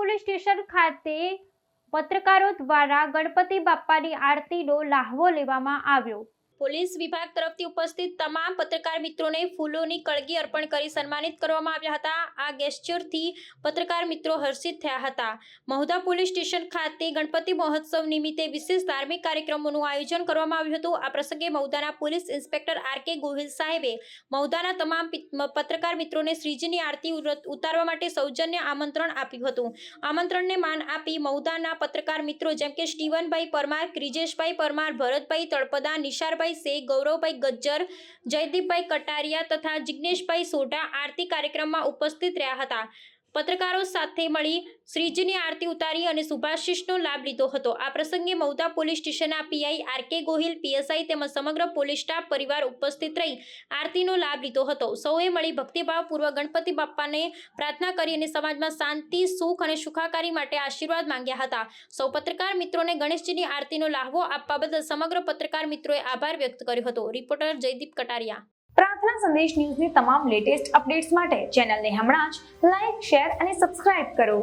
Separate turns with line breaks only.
Police station ખાતે પત્રકારો દ્વારા ગણપતિ બાપ્પાની આરતીનો લ્હાવો લેવામાં આવ્યો।
પોલીસ વિભાગ તરફથી ઉપસ્થિત તમામ પત્રકાર મિત્રોને ફૂલોની કળગી અર્પણ કરી સન્માનિત કરવામાં આવ્યા હતા। આ ગેસ્ચરથી પત્રકાર મિત્રો હર્ષિત થયા હતા। મહુધા પોલીસ સ્ટેશન ખાતે ગણપતિ મહોત્સવ નિમિત્તે વિશેષ ધાર્મિક કાર્યક્રમોનું આયોજન કરવામાં આવ્યું હતું। આ પ્રસંગે મહુધાના પોલીસ ઇન્સ્પેક્ટર આર.કે. ગોહિલ સાહેબે મહુધાના તમામ પત્રકાર મિત્રોને શ્રીજીની આરતી ઉતારવા માટે સૌજન્ય આમંત્રણ આપ્યું હતું। આમંત્રણને માન આપી મહુધાના પત્રકાર મિત્રો જેમ કે સ્ટીવનભાઈ પરમાર, ક્રિજેશભાઈ પરમાર, ભરતભાઈ તળપદા, નિશારભાઈ સે, ગૌરવભાઈ ગજ્જર, જયદીપભાઈ કટારિયા તથા જિગ્નેશભાઈ સોઢા આરતી કાર્યક્રમમાં ઉપસ્થિત રહ્યા હતા। પત્રકારો સાથે મળી શ્રીજીની આરતી ઉતારી અને શુભાશીષનો લાભ લીધો હતો। આ પ્રસંગે મહુધા પોલીસ સ્ટેશનના પીઆઈ આર.કે. ગોહિલ, પીએસઆઈ તેમજ સમગ્ર પોલીસ સ્ટાફ પરિવાર ઉપસ્થિત રહી આરતીનો લાભ લીધો હતો। સૌએ મળી ભક્તિભાવપૂર્વક ગણપતિ બાપ્પાને પ્રાર્થના કરી અને સમાજમાં શાંતિ, સુખ અને સુખાકારી માટે આશીર્વાદ માંગ્યા હતા। સૌ પત્રકાર મિત્રોને ગણેશજીની આરતીનો લ્હાવો આપવા બદલ સમગ્ર પત્રકાર મિત્રોએ આભાર વ્યક્ત કર્યો હતો। રિપોર્ટર જયદીપ કટારિયા।
પ્રાર્થના સંદેશ ન્યૂઝની તમામ લેટેસ્ટ અપડેટ્સ માટે ચેનલને હમણાં જ લાઈક, શેર અને સબસ્ક્રાઇબ કરો।